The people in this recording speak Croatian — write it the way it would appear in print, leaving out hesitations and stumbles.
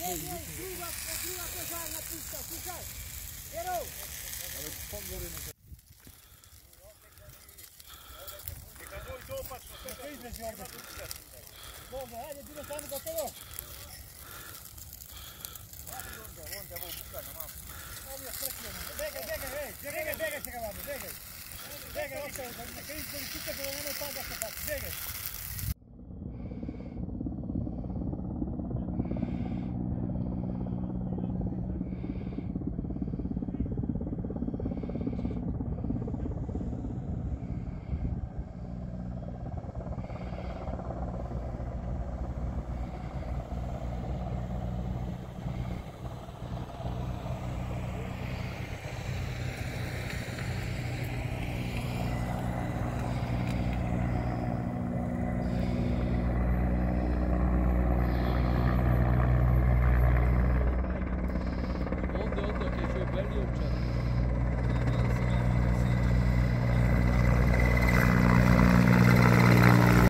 Druga požarna pista, slušaj! Vjerov! Neka dođe opasno, sve to izmezi ovdje. Dobro, hajde, bilo samo gotovo. Onda ovo bukano malo. Ovo je srkljeno. Begaj se ga vamo, begaj. Begaj, ostaje, neka izbori čitaš, ovo nemoj pada se pati, begaj.